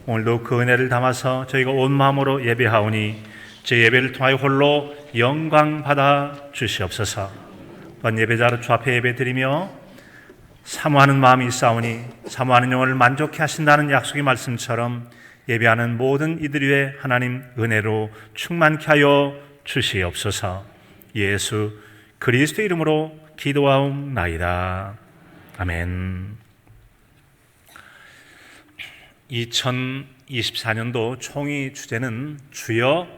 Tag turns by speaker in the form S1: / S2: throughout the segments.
S1: 오늘도 그 은혜를 담아서 저희가 온 마음으로 예배하오니 제 예배를 통하여 홀로 영광 받아 주시옵소서. 또한 예배자로 주 앞에 예배드리며 사모하는 마음이 있사오니 사모하는 영혼을 만족해 하신다는 약속의 말씀처럼 예배하는 모든 이들 위에 하나님 은혜로 충만케 하여 주시옵소서. 예수 그리스도 이름으로 기도하옵나이다. 아멘. 2024년도 총회 주제는 주여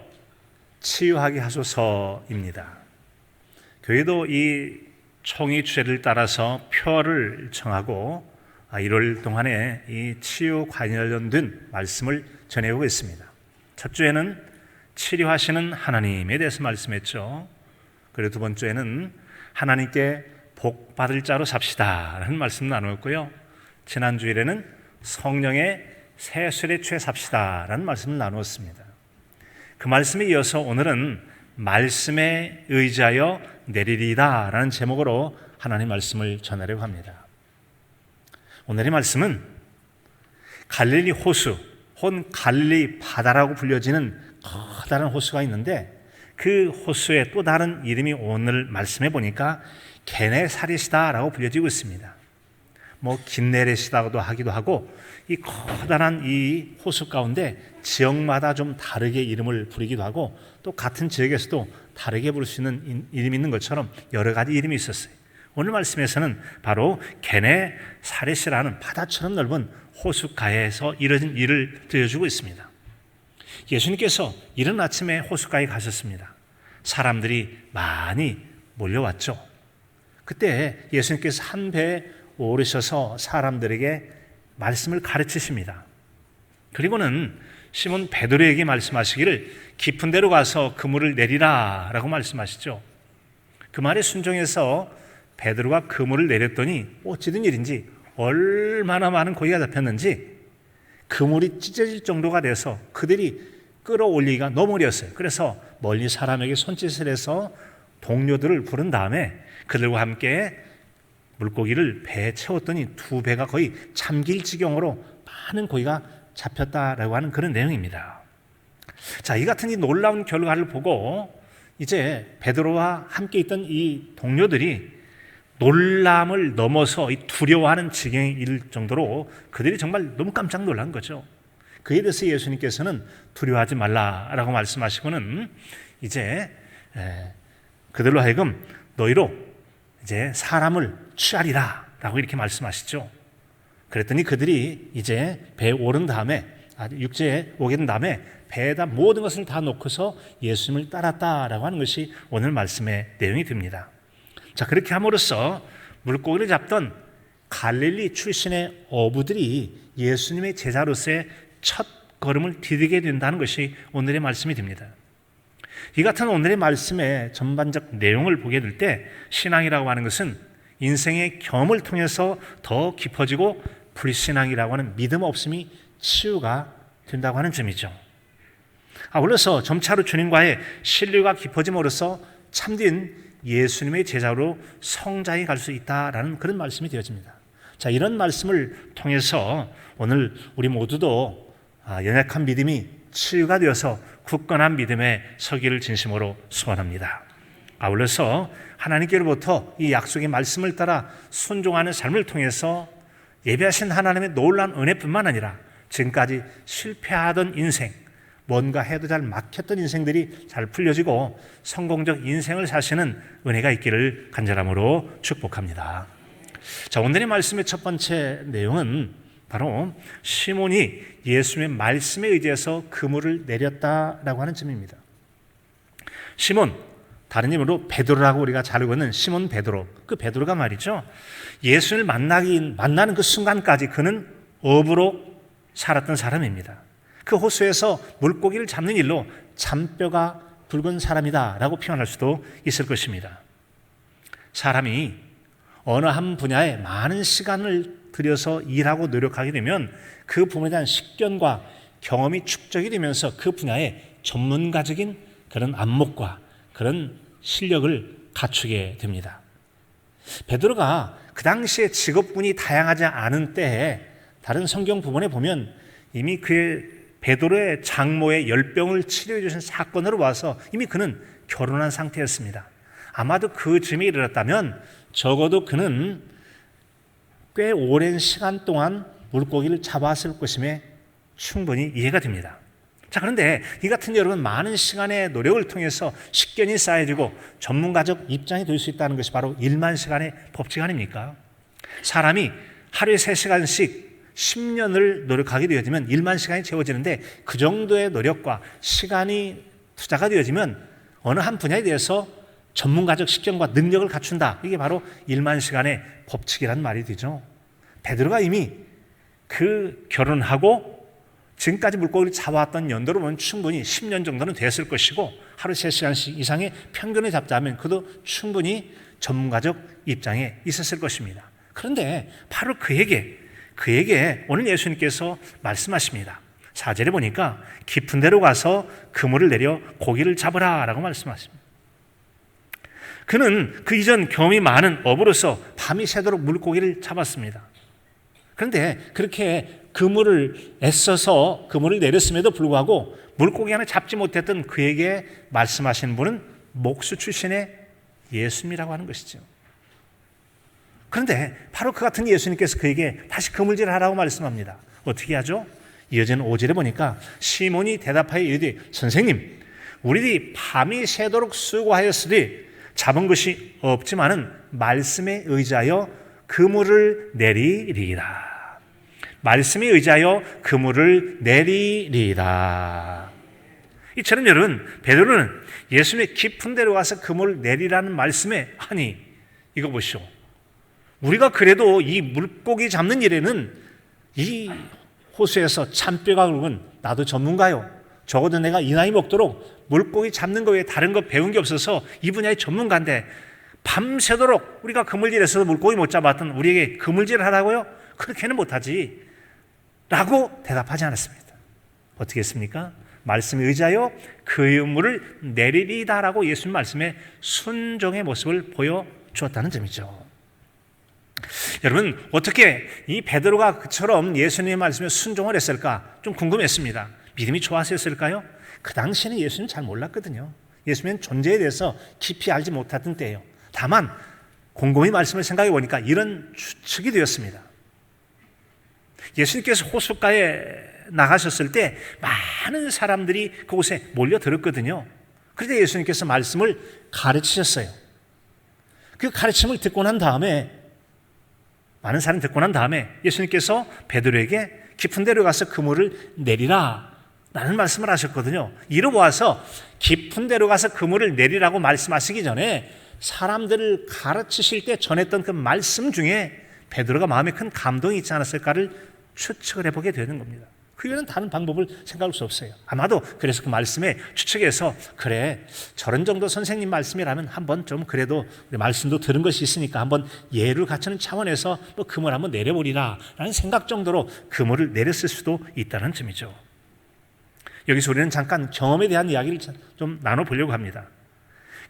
S1: 치유하게 하소서입니다. 교회도 이 총회 주제를 따라서 표를 정하고 1월 동안에 이 치유 관련된 말씀을 전해오고 있습니다. 첫 주에는 치료하시는 하나님에 대해서 말씀했죠. 그리고 두 번째는 하나님께 복 받을 자로 삽시다 라는 말씀 나누었고요. 지난 주일에는 성령의 세술에 취해 삽시다 라는 말씀을 나누었습니다. 그 말씀에 이어서 오늘은 말씀에 의지하여 내리리다 라는 제목으로 하나님 말씀을 전하려고 합니다. 오늘의 말씀은 갈릴리 호수, 혹은 갈릴리 바다라고 불려지는 커다란 호수가 있는데 그 호수의 또 다른 이름이 오늘 말씀해 보니까 게네사렛이다라고 불려지고 있습니다. 긴네렛이라고도 하기도 하고 이 커다란 이 호수 가운데 지역마다 좀 다르게 이름을 부르기도 하고 또 같은 지역에서도 다르게 부를 수 있는 이름이 있는 것처럼 여러 가지 이름이 있었어요. 오늘 말씀에서는 바로 게네사렛이라는 바다처럼 넓은 호숫가에서 이뤄진 일을 들려주고 있습니다. 예수님께서 이른 아침에 호숫가에 가셨습니다. 사람들이 많이 몰려왔죠. 그때 예수님께서 한 배에 오르셔서 사람들에게 말씀을 가르치십니다. 그리고는 시몬 베드로에게 말씀하시기를 깊은 데로 가서 그물을 내리라 라고 말씀하시죠. 그 말에 순종해서 베드로가 그물을 내렸더니 어찌된 일인지 얼마나 많은 고기가 잡혔는지 그물이 찢어질 정도가 돼서 그들이 끌어올리기가 너무 어려웠어요. 그래서 멀리 사람에게 손짓을 해서 동료들을 부른 다음에 그들과 함께 물고기를 배에 채웠더니 두 배가 거의 잠길 지경으로 많은 고기가 잡혔다라고 하는 그런 내용입니다. 자, 이 같은 이 놀라운 결과를 보고 이제 베드로와 함께 있던 이 동료들이 놀람을 넘어서 이 두려워하는 지경에 이를 정도로 그들이 정말 너무 깜짝 놀란 거죠. 그에 대해서 예수님께서는 두려워하지 말라라고 말씀하시고는 이제 그들로 하여금 너희로 이제 사람을 취하리라 라고 이렇게 말씀하시죠. 그랬더니 그들이 이제 배에 오른 다음에 육지에 오게 된 다음에 배에다 모든 것을 다 놓고서 예수님을 따랐다라고 하는 것이 오늘 말씀의 내용이 됩니다. 자, 그렇게 함으로써 물고기를 잡던 갈릴리 출신의 어부들이 예수님의 제자로서의 첫 걸음을 디디게 된다는 것이 오늘의 말씀이 됩니다. 이 같은 오늘의 말씀의 전반적 내용을 보게 될 때 신앙이라고 하는 것은 인생의 경험을 통해서 더 깊어지고 불신앙이라고 하는 믿음 없음이 치유가 된다고 하는 점이죠. 아울러서 점차로 주님과의 신뢰가 깊어짐으로써 참된 예수님의 제자로 성장해 갈 수 있다라는 그런 말씀이 되어집니다. 자, 이런 말씀을 통해서 오늘 우리 모두도 연약한 믿음이 치유가 되어서 굳건한 믿음에 서기를 진심으로 소원합니다. 아울러서 하나님께로부터 이 약속의 말씀을 따라 순종하는 삶을 통해서 예배하신 하나님의 놀라운 은혜뿐만 아니라 지금까지 실패하던 인생, 뭔가 해도 잘 막혔던 인생들이 잘 풀려지고 성공적 인생을 사시는 은혜가 있기를 간절함으로 축복합니다. 자, 오늘의 말씀의 첫 번째 내용은 바로 시몬이 예수님의 말씀에 의지해서 그물을 내렸다라고 하는 점입니다. 시몬, 다른 이름으로 베드로라고 우리가 잘 알고 있는 시몬 베드로, 그 베드로가 말이죠, 예수를 만나는 그 순간까지 그는 어부로 살았던 사람입니다. 그 호수에서 물고기를 잡는 일로 잔뼈가 굵은 사람이다라고 표현할 수도 있을 것입니다. 사람이 어느 한 분야에 많은 시간을 들여서 일하고 노력하게 되면 그 부분에 대한 식견과 경험이 축적이 되면서 그 분야의 전문가적인 그런 안목과 그런 실력을 갖추게 됩니다. 베드로가 그 당시에 직업군이 다양하지 않은 때에 다른 성경 부분에 보면 이미 그의 베드로의 장모의 열병을 치료해 주신 사건으로 봐서 이미 그는 결혼한 상태였습니다. 아마도 그 즈음에 이르렀다면 적어도 그는 꽤 오랜 시간 동안 물고기를 잡아왔을 것임에 충분히 이해가 됩니다. 자, 그런데 이 같은 여러분, 많은 시간의 노력을 통해서 식견이 쌓여지고 전문가적 입장이 될 수 있다는 것이 바로 1만 시간의 법칙 아닙니까? 사람이 하루에 3시간씩 10년을 노력하게 되어지면 1만 시간이 채워지는데, 그 정도의 노력과 시간이 투자가 되어지면 어느 한 분야에 대해서 전문가적 식견과 능력을 갖춘다. 이게 바로 1만 시간의 법칙이란 말이 되죠. 베드로가 이미 그 결혼하고 지금까지 물고기를 잡아왔던 연도로 보면 충분히 10년 정도는 됐을 것이고, 하루 3시간씩 이상의 평균을 잡자면 그도 충분히 전문가적 입장에 있었을 것입니다. 그런데 바로 그에게 오늘 예수님께서 말씀하십니다. 4절에 보니까 깊은 데로 가서 그물을 내려 고기를 잡으라 라고 말씀하십니다. 그는 그 이전 경험이 많은 어부로서 밤이 새도록 물고기를 잡았습니다. 그런데 그렇게 그물을 애써서 그물을 내렸음에도 불구하고 물고기 하나 잡지 못했던 그에게 말씀하시는 분은 목수 출신의 예수님이라고 하는 것이죠. 그런데 바로 그 같은 예수님께서 그에게 다시 그물질을 하라고 말씀합니다. 어떻게 하죠? 이어지는 5절에 보니까 시몬이 대답하여 이르되 선생님, 우리들이 밤이 새도록 수고하였으되 잡은 것이 없지만은 말씀에 의지하여 그물을 내리리이다. 말씀에 의지하여 그물을 내리리이다. 이처럼 여러분, 베드로는 예수님의 깊은 데로 가서 그물을 내리라는 말씀에, 아니 이거 보시오, 우리가 그래도 이 물고기 잡는 일에는 이 호수에서 참뼈가 굵은 나도 전문가요. 적어도 내가 이 나이 먹도록 물고기 잡는 거 외에 다른 거 배운 게 없어서 이 분야의 전문가인데 밤새도록 우리가 그물질에서도 물고기 못 잡았던 우리에게 그물질을 하라고요? 그렇게는 못하지 라고 대답하지 않았습니다. 어떻게 했습니까? 말씀에 의지하여 그물을 내리리다 라고 예수님 말씀에 순종의 모습을 보여주었다는 점이죠. 여러분, 어떻게 이 베드로가 그처럼 예수님의 말씀에 순종을 했을까? 좀 궁금했습니다. 믿음이 좋아서 했을까요? 그 당시에는 예수님 잘 몰랐거든요. 예수님의 존재에 대해서 깊이 알지 못하던 때예요. 다만 곰곰이 말씀을 생각해 보니까 이런 추측이 되었습니다. 예수님께서 호숫가에 나가셨을 때 많은 사람들이 그곳에 몰려들었거든요. 그런데 예수님께서 말씀을 가르치셨어요. 그 가르침을 듣고 난 다음에, 많은 사람이 듣고 난 다음에 예수님께서 베드로에게 깊은 데로 가서 그물을 내리라 라는 말씀을 하셨거든요. 이로 보아서 깊은 데로 가서 그물을 내리라고 말씀하시기 전에 사람들을 가르치실 때 전했던 그 말씀 중에 베드로가 마음에 큰 감동이 있지 않았을까를 추측을 해보게 되는 겁니다. 그 외에는 다른 방법을 생각할 수 없어요. 아마도 그래서 그 말씀에 추측해서, 그래 저런 정도 선생님 말씀이라면 한번 좀 그래도 우리 말씀도 들은 것이 있으니까 한번 예를 갖추는 차원에서 뭐 그물 한번 내려보리라 라는 생각 정도로 그물을 내렸을 수도 있다는 점이죠. 여기서 우리는 잠깐 경험에 대한 이야기를 좀 나눠보려고 합니다.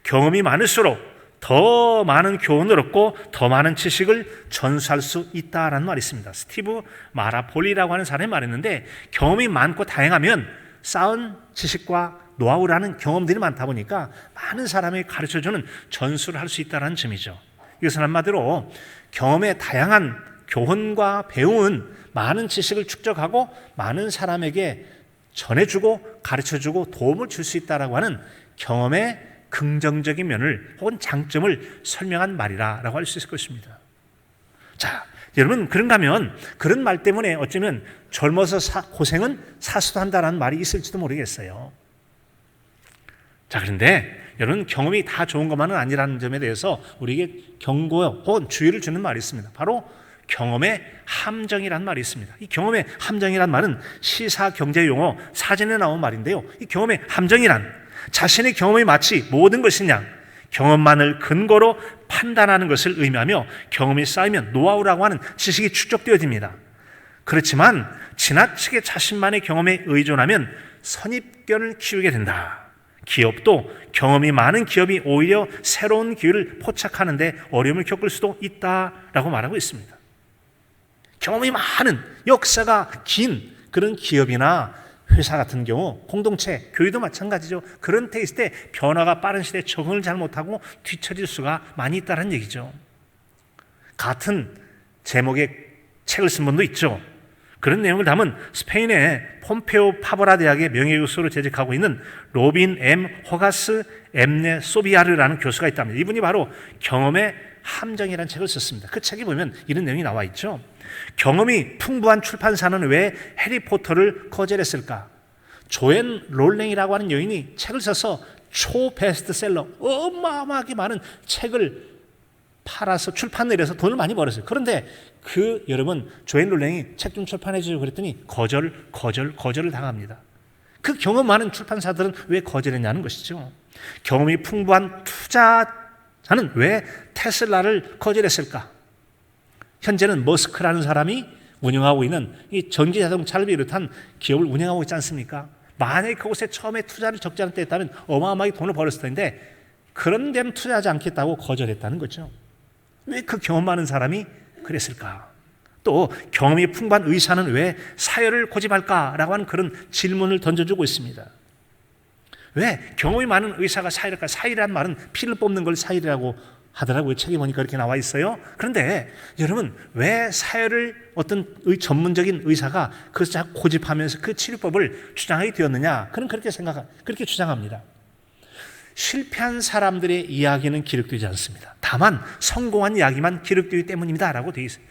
S1: 경험이 많을수록 더 많은 교훈을 얻고 더 많은 지식을 전수할 수 있다라는 말이 있습니다. 스티브 마라폴리라고 하는 사람이 말했는데, 경험이 많고 다양하면 쌓은 지식과 노하우라는 경험들이 많다 보니까 많은 사람이 가르쳐주는 전수를 할 수 있다는 점이죠. 이것은 한마디로 경험의 다양한 교훈과 배운 많은 지식을 축적하고 많은 사람에게 전해주고 가르쳐주고 도움을 줄 수 있다라고 하는 경험의 긍정적인 면을 혹은 장점을 설명한 말이라고 할 수 있을 것입니다. 자, 여러분, 그런가 하면 그런 말 때문에 어쩌면 젊어서 고생은 사수도 한다는 말이 있을지도 모르겠어요. 자, 그런데 여러분, 경험이 다 좋은 것만은 아니라는 점에 대해서 우리에게 경고 혹은 주의를 주는 말이 있습니다. 바로 경험의 함정이라는 말이 있습니다. 이 경험의 함정이라는 말은 시사 경제 용어 사전에 나온 말인데요. 이 경험의 함정이란 자신의 경험이 마치 모든 것이냐, 경험만을 근거로 판단하는 것을 의미하며, 경험이 쌓이면 노하우라고 하는 지식이 축적되어집니다. 그렇지만 지나치게 자신만의 경험에 의존하면 선입견을 키우게 된다. 기업도 경험이 많은 기업이 오히려 새로운 기회를 포착하는 데 어려움을 겪을 수도 있다라고 말하고 있습니다. 경험이 많은, 역사가 긴 그런 기업이나 회사 같은 경우, 공동체, 교회도 마찬가지죠. 그런 데 있을 때 변화가 빠른 시대에 적응을 잘 못하고 뒤처질 수가 많이 있다는 얘기죠. 같은 제목의 책을 쓴 분도 있죠. 그런 내용을 담은 스페인의 폼페오 파보라 대학의 명예교수로 재직하고 있는 로빈 M. 호가스 엠네 소비아르라는 교수가 있답니다. 이분이 바로 경험의 함정이라는 책을 썼습니다. 그 책에 보면 이런 내용이 나와 있죠. 경험이 풍부한 출판사는 왜 해리포터를 거절했을까? 조앤 롤랭이라고 하는 여인이 책을 써서 초베스트셀러, 어마어마하게 많은 책을 팔아서 출판을 해서 돈을 많이 벌었어요. 그런데 여러분, 조앤 롤랭이 책 좀 출판해 주세요 그랬더니 거절을 당합니다. 그 경험 많은 출판사들은 왜 거절했냐는 것이죠. 경험이 풍부한 투자자는 왜 테슬라를 거절했을까? 현재는 머스크라는 사람이 운영하고 있는 이 전기자동차를 비롯한 기업을 운영하고 있지 않습니까? 만약에 그곳에 처음에 투자를 적지 않을 때 했다면 어마어마하게 돈을 벌었을 텐데 그런 데는 투자하지 않겠다고 거절했다는 거죠. 왜 그 경험 많은 사람이 그랬을까? 또 경험이 풍부한 의사는 왜 사열을 고집할까라고 하는 그런 질문을 던져주고 있습니다. 왜 경험이 많은 의사가 사열일까? 사열이란 말은 피를 뽑는 걸 사열이라고 하더라고요. 책에 보니까 그렇게 나와 있어요. 그런데 여러분, 왜 사열을 어떤 전문적인 의사가 그것을 고집하면서 그 치료법을 주장하게 되었느냐? 그는 그렇게 주장합니다. 실패한 사람들의 이야기는 기록되지 않습니다. 다만 성공한 이야기만 기록되기 때문입니다 라고 되어 있어요.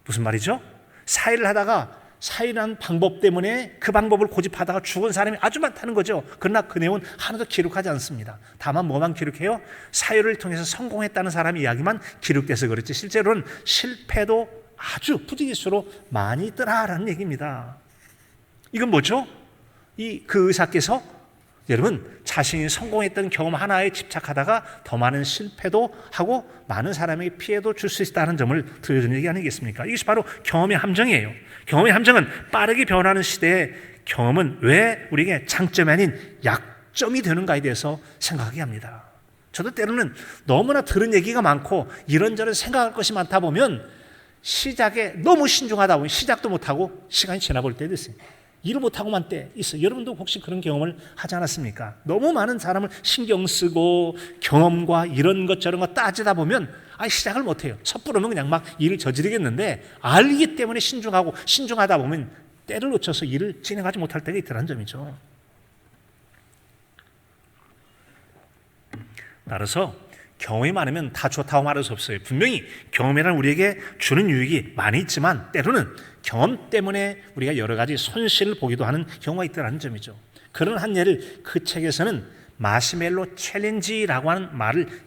S1: 무슨 말이죠? 사일을 하다가 사일한 방법 때문에 그 방법을 고집하다가 죽은 사람이 아주 많다는 거죠. 그러나 그 내용은 하나도 기록하지 않습니다. 다만 뭐만 기록해요? 사유를 통해서 성공했다는 사람의 이야기만 기록돼서 그렇지 실제로는 실패도 아주 부지기수로 많이 있더라라는 얘기입니다. 이건 뭐죠? 그 의사께서 여러분, 자신이 성공했던 경험 하나에 집착하다가 더 많은 실패도 하고 많은 사람에게 피해도 줄 수 있다는 점을 들려주는 얘기 아니겠습니까? 이것이 바로 경험의 함정이에요. 경험의 함정은 빠르게 변하는 시대에 경험은 왜 우리에게 장점이 아닌 약점이 되는가에 대해서 생각하게 합니다. 저도 때로는 너무나 들은 얘기가 많고 이런저런 생각할 것이 많다 보면 시작에 너무 신중하다 보면 시작도 못하고 시간이 지나버릴 때도 있어요. 일을 못하고만 때 있어요. 여러분도 혹시 그런 경험을 하지 않았습니까? 너무 많은 사람을 신경 쓰고 경험과 이런 것 저런 거 따지다 보면 시작을 못해요. 섣부르면 그냥 막 일을 저지르겠는데 알기 때문에 신중하다 보면 때를 놓쳐서 일을 진행하지 못할 때가 있더라는 점이죠. 따라서 경험이 많으면 다 좋다고 말할 수 없어요. 분명히 경험이란 우리에게 주는 유익이 많이 있지만 때로는 경험 때문에 우리가 여러 가지 손실을 보기도 하는 경우가 있다는 점이죠. 그런 한 예를 그 책에서는 마시멜로 챌린지라고 하는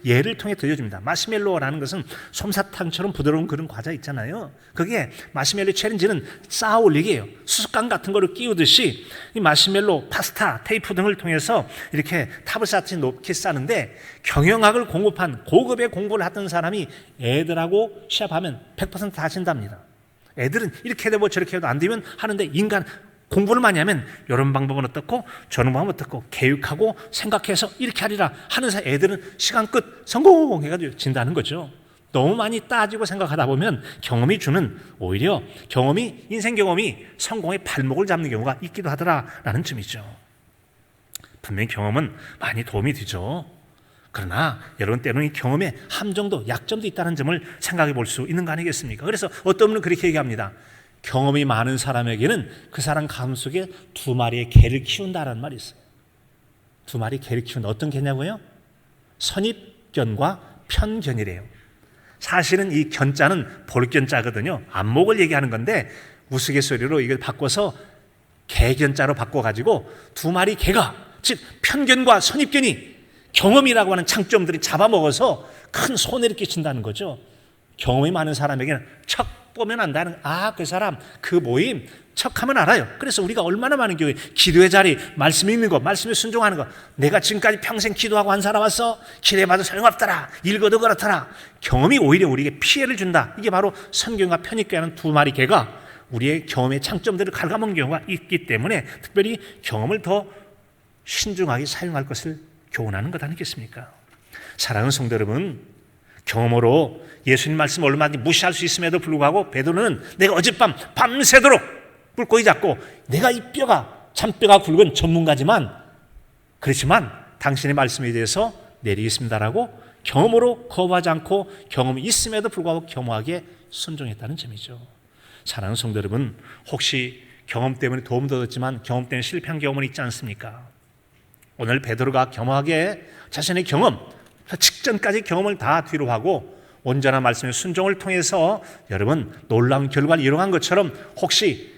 S1: 예를 통해 들려줍니다. 마시멜로라는 것은 솜사탕처럼 부드러운 그런 과자 있잖아요. 그게 마시멜로 챌린지는 쌓아 올리기예요. 수수깡 같은 거를 끼우듯이 이 마시멜로, 파스타, 테이프 등을 통해서 이렇게 탑을 쌓듯이 높게 쌓는데 경영학을 공급한 고급의 공부를 하던 사람이 애들하고 시합하면 100% 다 진답니다. 애들은 이렇게 해도 저렇게 해도 안 되면 하는데 인간 공부를 많이 하면 이런 방법은 어떻고 저런 방법은 어떻고 계획하고 생각해서 이렇게 하리라 하는 사이 애들은 시간 끝 성공해가지고 진다는 거죠. 너무 많이 따지고 생각하다 보면 오히려 인생 경험이 성공의 발목을 잡는 경우가 있기도 하더라라는 점이죠. 분명히 경험은 많이 도움이 되죠. 그러나 여러분 때로는 이 경험에 함정도 약점도 있다는 점을 생각해 볼 수 있는 거 아니겠습니까? 그래서 어떤 분은 그렇게 얘기합니다. 경험이 많은 사람에게는 그 사람 가슴속에 2마리의 개를 키운다라는 말이 있어요. 2마리 개를 키운다. 어떤 개냐고요? 선입견과 편견이래요. 사실은 이 견자는 볼견자거든요. 안목을 얘기하는 건데 우스갯소리로 이걸 바꿔서 개견자로 바꿔가지고 2마리 개가, 즉 편견과 선입견이 경험이라고 하는 장점들이 잡아먹어서 큰 손해를 끼친다는 거죠. 경험이 많은 사람에게는 척 보면 안다는, 그 사람, 그 모임 척하면 알아요. 그래서 우리가 얼마나 많은 교회, 기도의 자리, 말씀 읽는 거, 말씀에 순종하는 거, 내가 지금까지 평생 기도하고 한 사람 왔어? 기도해봐도 소용없더라. 읽어도 그렇더라. 경험이 오히려 우리에게 피해를 준다. 이게 바로 선견과 편익과는 2마리 개가 우리의 경험의 장점들을 갉아먹는 경우가 있기 때문에 특별히 경험을 더 신중하게 사용할 것을 교훈하는 것 아니겠습니까? 사랑하는 성도 여러분, 경험으로 예수님 말씀 얼마든지 무시할 수 있음에도 불구하고 베드로는 내가 어젯밤 밤새도록 물고기 잡고 내가 이 뼈가 잔뼈가 굵은 전문가지만 그렇지만 당신의 말씀에 대해서 내리겠습니다라고 경험으로 거부하지 않고 경험이 있음에도 불구하고 겸허하게 순종했다는 점이죠. 사랑하는 성도 여러분, 혹시 경험 때문에 도움도 얻었지만 경험 때문에 실패한 경험은 있지 않습니까? 오늘 베드로가 겸허하게 자신의 경험, 직전까지 경험을 다 뒤로 하고 온전한 말씀의 순종을 통해서 여러분 놀라운 결과를 이뤄간 것처럼 혹시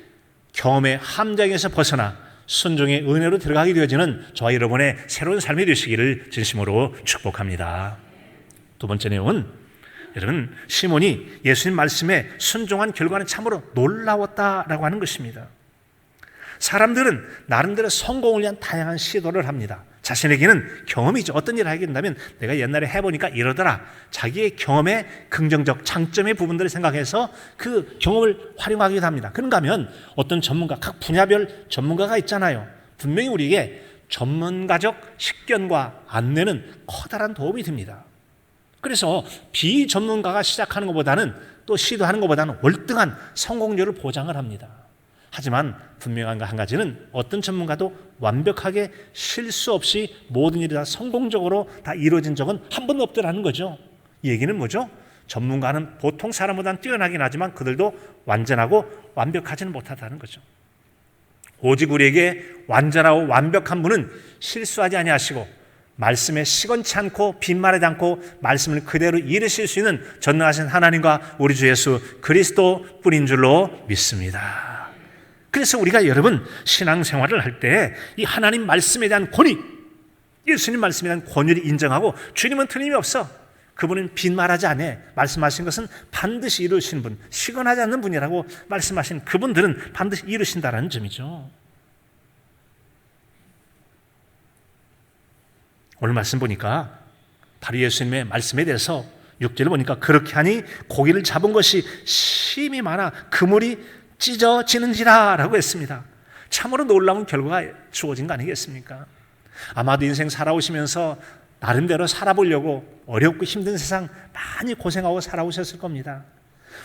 S1: 경험의 함정에서 벗어나 순종의 은혜로 들어가게 되어지는 저와 여러분의 새로운 삶이 되시기를 진심으로 축복합니다. 두 번째 내용은 여러분 시몬이 예수님 말씀에 순종한 결과는 참으로 놀라웠다라고 하는 것입니다. 사람들은 나름대로 성공을 위한 다양한 시도를 합니다. 자신에게는 경험이죠. 어떤 일을 하게 된다면 내가 옛날에 해보니까 이러더라. 자기의 경험의 긍정적 장점의 부분들을 생각해서 그 경험을 활용하기도 합니다. 그런가 하면 어떤 전문가, 각 분야별 전문가가 있잖아요. 분명히 우리에게 전문가적 식견과 안내는 커다란 도움이 됩니다. 그래서 비전문가가 시작하는 것보다는 또 시도하는 것보다는 월등한 성공률을 보장을 합니다. 하지만 분명한 한 가지는 어떤 전문가도 완벽하게 실수 없이 모든 일이 다 성공적으로 다 이루어진 적은 한 번도 없더라는 거죠. 이 얘기는 뭐죠? 전문가는 보통 사람보다는 뛰어나긴 하지만 그들도 완전하고 완벽하지는 못하다는 거죠. 오직 우리에게 완전하고 완벽한 분은 실수하지 아니하시고 말씀에 시건치 않고 빈말하지 않고 말씀을 그대로 이루실 수 있는 전능하신 하나님과 우리 주 예수 그리스도 뿐인 줄로 믿습니다. 그래서 우리가 여러분 신앙생활을 할 때 이 하나님 말씀에 대한 권위, 예수님 말씀에 대한 권위를 인정하고 주님은 틀림이 없어. 그분은 빈말하지 않아. 말씀하신 것은 반드시 이루신 분, 시건하지 않는 분이라고 말씀하신 그분들은 반드시 이루신다는 점이죠. 오늘 말씀 보니까 바로 예수님의 말씀에 대해서 6절을 보니까 그렇게 하니 고기를 잡은 것이 심이 많아 그물이 찢어지는지라 라고 했습니다. 참으로 놀라운 결과가 주어진 거 아니겠습니까? 아마도 인생 살아오시면서 나름대로 살아보려고 어렵고 힘든 세상 많이 고생하고 살아오셨을 겁니다.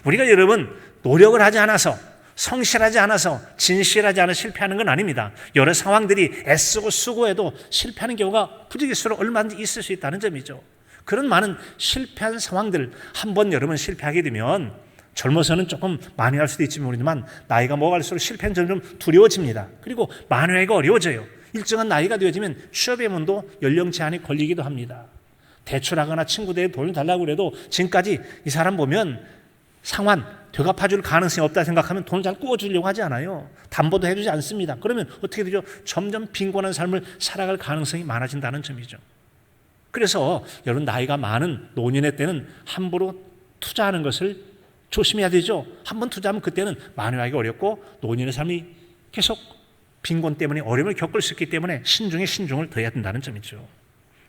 S1: 우리가 여러분 노력을 하지 않아서 성실하지 않아서 진실하지 않아 실패하는 건 아닙니다. 여러 상황들이 애쓰고 수고해도 실패하는 경우가 부득이수록 얼마든지 있을 수 있다는 점이죠. 그런 많은 실패한 상황들 한번 여러분 실패하게 되면 젊어서는 조금 만회할 수도 있지 모르지만 나이가 먹을수록 실패는 점점 두려워집니다. 그리고 만회가 어려워져요. 일정한 나이가 되어지면 취업의 문도 연령 제한이 걸리기도 합니다. 대출하거나 친구들에게 돈을 달라고 해도 지금까지 이 사람 보면 상환, 되갚아줄 가능성이 없다 생각하면 돈을 잘 꾸어주려고 하지 않아요. 담보도 해주지 않습니다. 그러면 어떻게 되죠? 점점 빈곤한 삶을 살아갈 가능성이 많아진다는 점이죠. 그래서 여러분 나이가 많은 노년의 때는 함부로 투자하는 것을 조심해야 되죠. 한번 투자하면 그때는 만회하기 어렵고 노년의 삶이 계속 빈곤 때문에 어려움을 겪을 수 있기 때문에 신중에 신중을 더해야 된다는 점이죠.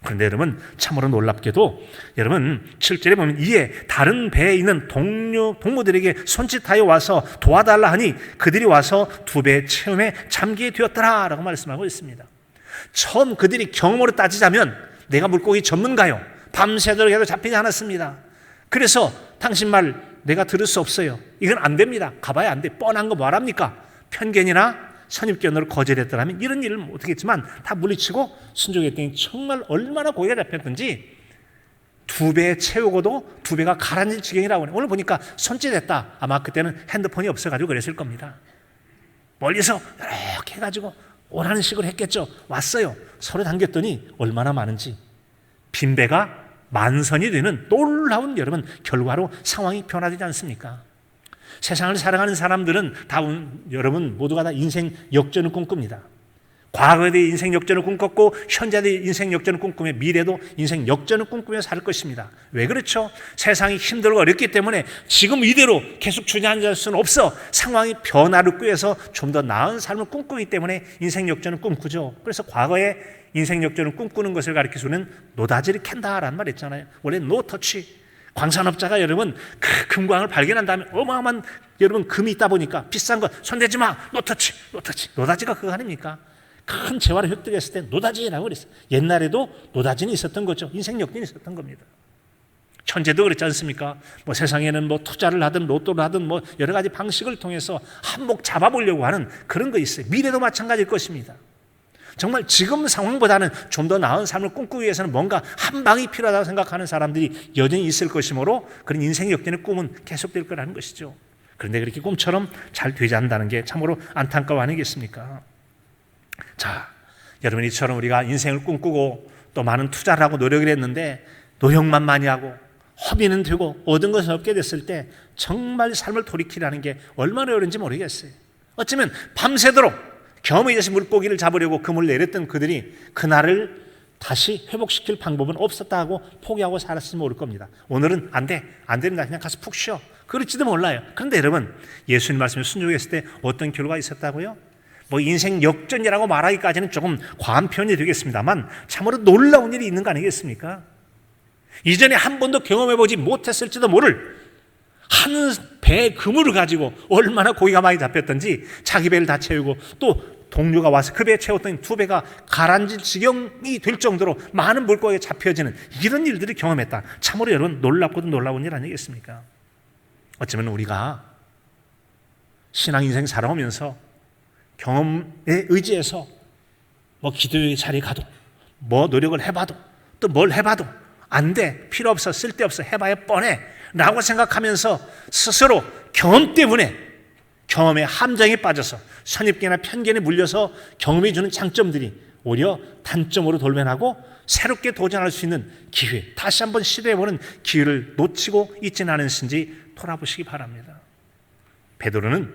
S1: 그런데 여러분 참으로 놀랍게도 여러분 7절에 보면 이에 다른 배에 있는 동무들에게 손짓하여 와서 도와달라 하니 그들이 와서 두 배의 체험에 잠기게 되었더라 라고 말씀하고 있습니다. 처음 그들이 경험으로 따지자면 내가 물고기 전문가요. 밤새도록 해도 잡히지 않았습니다. 그래서 당신 말 내가 들을 수 없어요. 이건 안 됩니다. 가봐야 안 돼. 뻔한 거 뭐랍니까? 편견이나 선입견으로 거절했더라면 이런 일을 못하겠지만 다 물리치고 순종했더니 정말 얼마나 고기가 잡혔던지 두 배 채우고도 두 배가 가라앉을 지경이라고 하네요. 오늘 보니까 손짓했다. 아마 그때는 핸드폰이 없어가지고 그랬을 겁니다. 멀리서 이렇게 해가지고 오라는 식으로 했겠죠. 왔어요. 서로 당겼더니 얼마나 많은지 빈 배가 만선이 되는 놀라운 여러분 결과로 상황이 변화되지 않습니까? 세상을 살아가는 사람들은 다 여러분 모두가 다 인생 역전을 꿈꿉니다. 과거에도 인생 역전을 꿈꿨고 현재도 인생 역전을 꿈꾸며 미래도 인생 역전을 꿈꾸며 살 것입니다. 왜 그렇죠? 세상이 힘들고 어렵기 때문에 지금 이대로 계속 주저앉을 수는 없어. 상황이 변화를 꾀해서 좀 더 나은 삶을 꿈꾸기 때문에 인생 역전을 꿈꾸죠. 그래서 과거에 인생 역전을 꿈꾸는 것을 가리켜주는 노다지를 캔다라는 말 있잖아요. 원래 노터치. 광산업자가 여러분 그 금광을 발견한 다음에 어마어마한 여러분 금이 있다 보니까 비싼 거 손대지 마. 노터치. 노다지가 그거 아닙니까? 큰 재화를 획득했을 때 노다지라고 그랬어요. 옛날에도 노다지는 있었던 거죠. 인생 역전이 있었던 겁니다. 천재도 그렇지 않습니까? 뭐 세상에는 뭐 투자를 하든 로또를 하든 뭐 여러 가지 방식을 통해서 한몫 잡아보려고 하는 그런 거 있어요. 미래도 마찬가지일 것입니다. 정말 지금 상황보다는 좀 더 나은 삶을 꿈꾸기 위해서는 뭔가 한 방이 필요하다고 생각하는 사람들이 여전히 있을 것이므로 그런 인생 역전의 꿈은 계속될 거라는 것이죠. 그런데 그렇게 꿈처럼 잘 되지 않는다는 게 참으로 안타까워 아니겠습니까? 자, 여러분 이처럼 우리가 인생을 꿈꾸고 또 많은 투자를 하고 노력을 했는데 노력만 많이 하고 허비는 되고 얻은 것은 없게 됐을 때 정말 삶을 돌이키라는 게 얼마나 어려운지 모르겠어요. 어쩌면 밤새도록 경험에 의해서 물고기를 잡으려고 그물을 내렸던 그들이 그날을 다시 회복시킬 방법은 없었다 하고 포기하고 살았을지 모를 겁니다. 오늘은 안 됩니다. 그냥 가서 푹 쉬어. 그럴지도 몰라요. 그런데 여러분, 예수님 말씀에 순종했을 때 어떤 결과가 있었다고요? 뭐 인생 역전이라고 말하기까지는 조금 과한 표현이 되겠습니다만 참으로 놀라운 일이 있는 거 아니겠습니까? 이전에 한 번도 경험해보지 못했을지도 모를 한 배의 그물을 가지고 얼마나 고기가 많이 잡혔던지 자기 배를 다 채우고 또 동료가 와서 그 배에 채웠더니 두 배가 가라앉을 지경이 될 정도로 많은 물고기가 잡혀지는 이런 일들을 경험했다. 참으로 여러분 놀랍고도 놀라운 일 아니겠습니까? 어쩌면 우리가 신앙 인생 살아오면서 경험에 의지해서 뭐 기도의 자리에 가도 뭐 노력을 해봐도 또 뭘 해봐도 안 돼, 필요 없어, 쓸데없어, 해봐야 뻔해 라고 생각하면서 스스로 경험 때문에 경험의 함정에 빠져서 선입견이나 편견에 물려서 경험이 주는 장점들이 오히려 단점으로 돌변하고 새롭게 도전할 수 있는 기회, 다시 한번 시도해보는 기회를 놓치고 있지는 않으신지 돌아보시기 바랍니다. 베드로는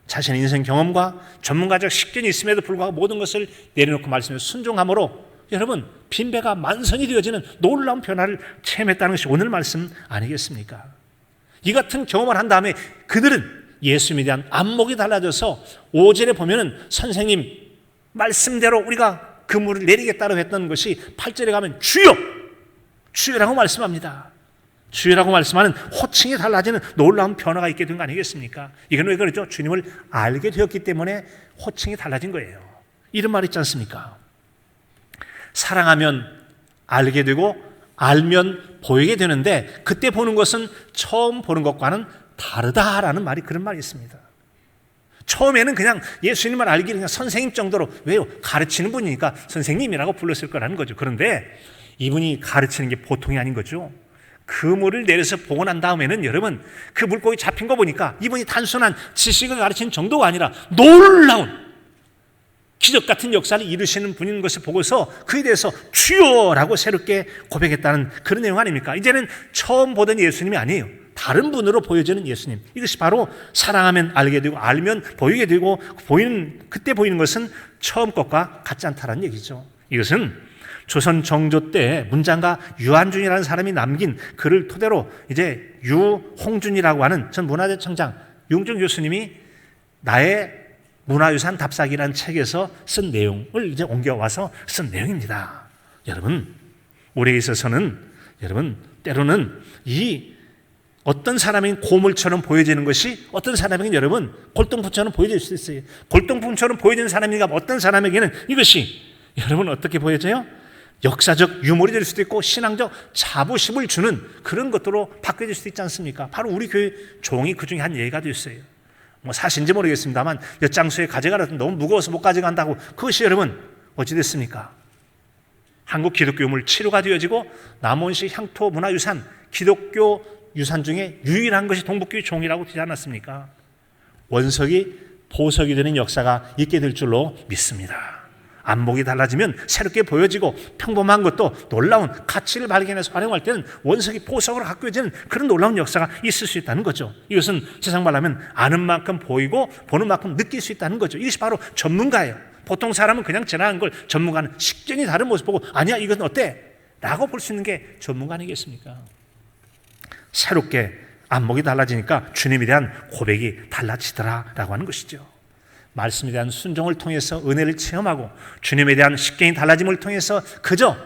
S1: 자신의 인생 경험과 전문가적 식견이 있음에도 불구하고 모든 것을 내려놓고 말씀에 순종함으로 여러분 빈배가 만선이 되어지는 놀라운 변화를 체험했다는 것이 오늘 말씀 아니겠습니까? 이 같은 경험을 한 다음에 그들은 예수님에 대한 안목이 달라져서 5절에 보면은 선생님 말씀대로 우리가 그물을 내리겠다고 했던 것이 8절에 가면 주여! 주여라고 말씀합니다. 주여라고 말씀하는 호칭이 달라지는 놀라운 변화가 있게 된 거 아니겠습니까? 이건 왜 그러죠? 주님을 알게 되었기 때문에 호칭이 달라진 거예요. 이런 말 있지 않습니까? 사랑하면 알게 되고 알면 보이게 되는데 그때 보는 것은 처음 보는 것과는 다르다라는 말이 그런 말이 있습니다. 처음에는 그냥 예수님을 알기 그냥 선생님 정도로 왜요? 가르치는 분이니까 선생님이라고 불렀을 거라는 거죠. 그런데 이분이 가르치는 게 보통이 아닌 거죠. 그물을 내려서 보고 난 다음에는 여러분 그 물고기 잡힌 거 보니까 이분이 단순한 지식을 가르치는 정도가 아니라 놀라운 기적 같은 역사를 이루시는 분인 것을 보고서 그에 대해서 주여라고 새롭게 고백했다는 그런 내용 아닙니까? 이제는 처음 보던 예수님이 아니에요. 다른 분으로 보여지는 예수님. 이것이 바로 사랑하면 알게 되고 알면 보이게 되고 그때 보이는 것은 처음 것과 같지 않다는 얘기죠. 이것은 조선 정조 때 문장가 유한준이라는 사람이 남긴 글을 토대로 이제 유홍준이라고 하는 전 문화재청장 윤중 교수님이 나의 문화유산 답사기라는 책에서 쓴 내용을 이제 옮겨와서 쓴 내용입니다. 여러분, 우리에 있어서는 여러분 때로는 이 어떤 사람인 고물처럼 보여지는 것이 어떤 사람에게는 여러분 골동품처럼 보여질 수 있어요. 골동품처럼 보여지는 사람이니까 어떤 사람에게는 이것이 여러분 어떻게 보여져요? 역사적 유물이 될 수도 있고 신앙적 자부심을 주는 그런 것들로 바뀌어질 수도 있지 않습니까? 바로 우리 교회 종이 그 중에 한 예가 됐어요. 뭐 사실인지 모르겠습니다만 엿장수에 가져가라 너무 무거워서 못 가져간다고 그것이 여러분 어찌 됐습니까? 한국 기독교 유물 7호가 되어지고 남원시 향토 문화유산 기독교 유산 중에 유일한 것이 동북교회 종이라고 되지 않았습니까? 원석이 보석이 되는 역사가 있게 될 줄로 믿습니다. 안목이 달라지면 새롭게 보여지고 평범한 것도 놀라운 가치를 발견해서 활용할 때는 원석이 보석으로 바뀌어지는 그런 놀라운 역사가 있을 수 있다는 거죠. 이것은 세상 말로 하면 아는 만큼 보이고 보는 만큼 느낄 수 있다는 거죠. 이것이 바로 전문가예요. 보통 사람은 그냥 지나간 걸 전문가는 식견이 다른 모습 보고 아니야 이건 어때? 라고 볼 수 있는 게 전문가 아니겠습니까? 새롭게 안목이 달라지니까 주님에 대한 고백이 달라지더라라고 하는 것이죠. 말씀에 대한 순종을 통해서 은혜를 체험하고 주님에 대한 식견이 달라짐을 통해서 그저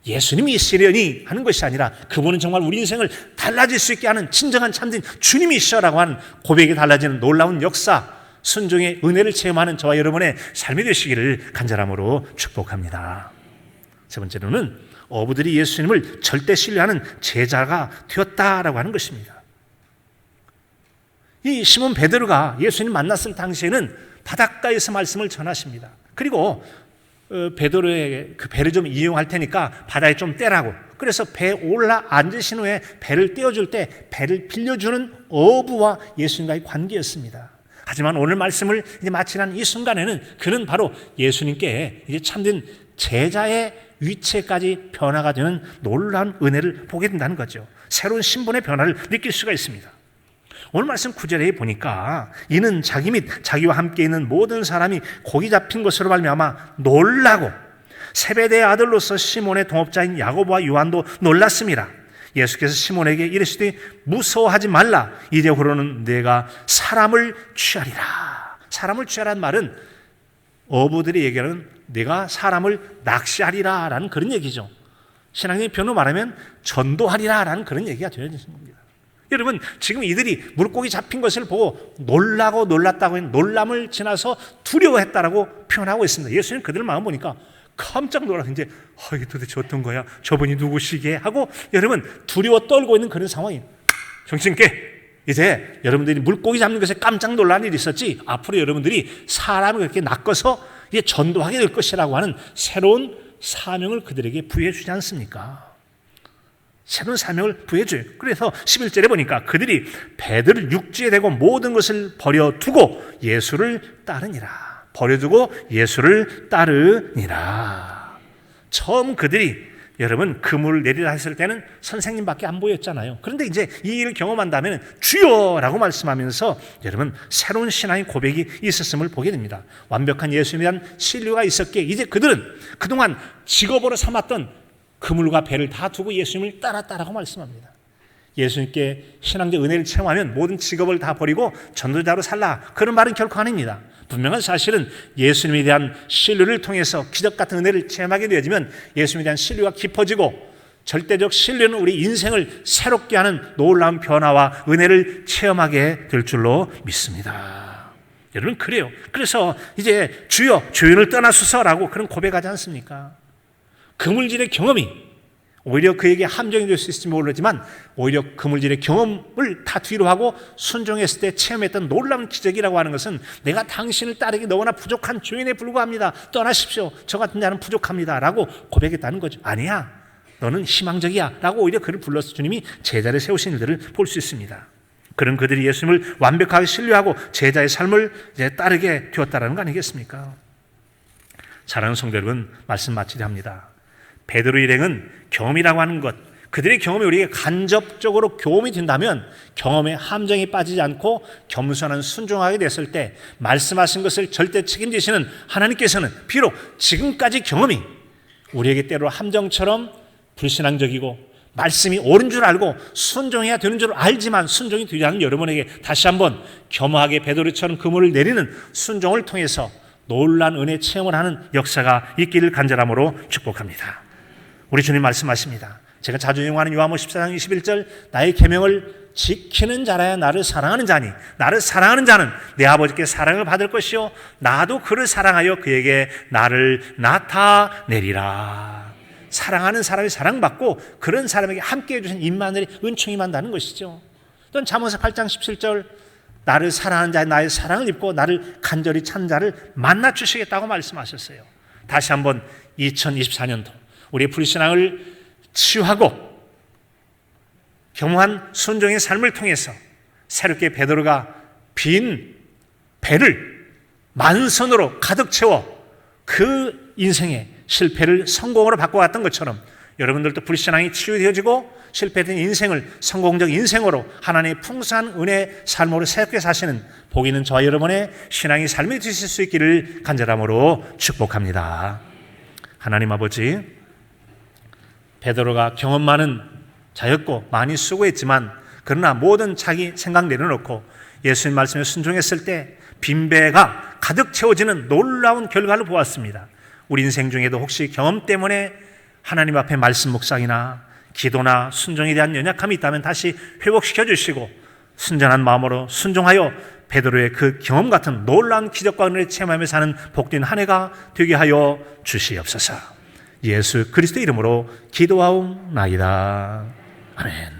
S1: 예수님이 있으려니 하는 것이 아니라 그분은 정말 우리 인생을 달라질 수 있게 하는 진정한 참된 주님이시라고 하는 고백이 달라지는 놀라운 역사, 순종의 은혜를 체험하는 저와 여러분의 삶이 되시기를 간절함으로 축복합니다. 세 번째로는 어부들이 예수님을 절대 신뢰하는 제자가 되었다라고 하는 것입니다. 이 시몬 베드로가 예수님 만났을 당시에는 바닷가에서 말씀을 전하십니다. 그리고 베드로의 그 배를 좀 이용할 테니까 바다에 좀 떼라고. 그래서 배에 올라 앉으신 후에 배를 떼어줄 때 배를 빌려주는 어부와 예수님과의 관계였습니다. 하지만 오늘 말씀을 이제 마치는 이 순간에는 그는 바로 예수님께 이제 참된 제자의 위치까지 변화가 되는 놀라운 은혜를 보게 된다는 거죠. 새로운 신분의 변화를 느낄 수가 있습니다. 오늘 말씀 9절에 보니까 이는 자기 및 자기와 함께 있는 모든 사람이 고기 잡힌 것으로 말미암아 놀라고 세베대의 아들로서 시몬의 동업자인 야고보와 요한도 놀랐습니다. 예수께서 시몬에게 이르시되 무서워하지 말라. 이제후로는 내가 사람을 취하리라. 사람을 취하라는 말은 어부들이 얘기하는 내가 사람을 낚시하리라 라는 그런 얘기죠. 신앙적인 표현으로 말하면 전도하리라 라는 그런 얘기가 되어지는 겁니다. 여러분, 지금 이들이 물고기 잡힌 것을 보고 놀라고 놀랐다고 했는 놀람을 지나서 두려워했다라고 표현하고 있습니다. 예수님 그들 마음 보니까 깜짝 놀라서 이제 이게 도대체 어떤 거야? 저분이 누구시게? 하고 여러분 두려워 떨고 있는 그런 상황이에요. 정신 깨! 이제 여러분들이 물고기 잡는 것에 깜짝 놀란 일이 있었지 앞으로 여러분들이 사람을 그렇게 낚아서 이제 전도하게 될 것이라고 하는 새로운 사명을 그들에게 부여해 주지 않습니까? 새로운 사명을 부여해줘요. 그래서 11절에 보니까 그들이 배들을 육지에 대고 모든 것을 버려두고 예수를 따르니라. 버려두고 예수를 따르니라. 처음 그들이 여러분 그물을 내리라 했을 때는 선생님밖에 안 보였잖아요. 그런데 이제 이 일을 경험한다면 주여라고 말씀하면서 여러분 새로운 신앙의 고백이 있었음을 보게 됩니다. 완벽한 예수님에 대한 신뢰가 있었기에 이제 그들은 그동안 직업으로 삼았던 그물과 배를 다 두고 예수님을 따랐다라고 말씀합니다. 예수님께 신앙적 은혜를 체험하면 모든 직업을 다 버리고 전도자로 살라. 그런 말은 결코 아닙니다. 분명한 사실은 예수님에 대한 신뢰를 통해서 기적 같은 은혜를 체험하게 되어지면 예수님에 대한 신뢰가 깊어지고 절대적 신뢰는 우리 인생을 새롭게 하는 놀라운 변화와 은혜를 체험하게 될 줄로 믿습니다. 여러분 그래요. 그래서 이제 주여 주인을 떠나소서라고 그런 고백하지 않습니까? 그물질의 경험이 오히려 그에게 함정이 될 수 있을지 모르지만 오히려 그물질의 경험을 다 뒤로 하고 순종했을 때 체험했던 놀라운 기적이라고 하는 것은 내가 당신을 따르기 너무나 부족한 죄인에 불과합니다. 떠나십시오. 저 같은 자는 부족합니다. 라고 고백했다는 거죠. 아니야. 너는 희망적이야. 라고 오히려 그를 불러서 주님이 제자를 세우신 일들을 볼 수 있습니다. 그런 그들이 예수님을 완벽하게 신뢰하고 제자의 삶을 이제 따르게 되었다는 거 아니겠습니까? 사랑하는 성도 여러분, 말씀 마치려 합니다. 베드로 일행은 경험이라고 하는 것, 그들의 경험이 우리에게 간접적으로 교훈이 된다면 경험에 함정이 빠지지 않고 겸손한 순종하게 됐을 때 말씀하신 것을 절대 책임지시는 하나님께서는 비록 지금까지 경험이 우리에게 때로 함정처럼 불신앙적이고 말씀이 옳은 줄 알고 순종해야 되는 줄 알지만 순종이 되지 않는 여러분에게 다시 한번 겸허하게 베드로처럼 그물을 내리는 순종을 통해서 놀라운 은혜 체험을 하는 역사가 있기를 간절함으로 축복합니다. 우리 주님 말씀하십니다. 제가 자주 인용하는 요한복음 14장 21절 나의 계명을 지키는 자라야 나를 사랑하는 자니 나를 사랑하는 자는 내 아버지께 사랑을 받을 것이요 나도 그를 사랑하여 그에게 나를 나타내리라. 사랑하는 사람이 사랑받고 그런 사람에게 함께 해주신 임마누엘의 은총이 만다는 것이죠. 또는 잠언서 8장 17절 나를 사랑하는 자 나의 사랑을 입고 나를 간절히 찾는 자를 만나 주시겠다고 말씀하셨어요. 다시 한번 2024년도 우리의 불신앙을 치유하고 겸허한 순종의 삶을 통해서 새롭게 베드로가 빈 배를 만선으로 가득 채워 그 인생의 실패를 성공으로 바꿔갔던 것처럼 여러분들도 불신앙이 치유되어지고 실패된 인생을 성공적 인생으로 하나님의 풍성한 은혜 삶으로 새롭게 사시는 복 있는 저와 여러분의 신앙의 삶이 되실 수 있기를 간절함으로 축복합니다. 하나님 아버지, 베드로가 경험 많은 자였고 많이 수고했지만 그러나 모든 자기 생각 내려놓고 예수님 말씀에 순종했을 때 빈배가 가득 채워지는 놀라운 결과를 보았습니다. 우리 인생 중에도 혹시 경험 때문에 하나님 앞에 말씀 묵상이나 기도나 순종에 대한 연약함이 있다면 다시 회복시켜 주시고 순전한 마음으로 순종하여 베드로의 그 경험 같은 놀라운 기적과 은혜를 체험하며 사는 복된 한 해가 되게 하여 주시옵소서. 예수 그리스도 이름으로 기도하옵나이다. 아멘.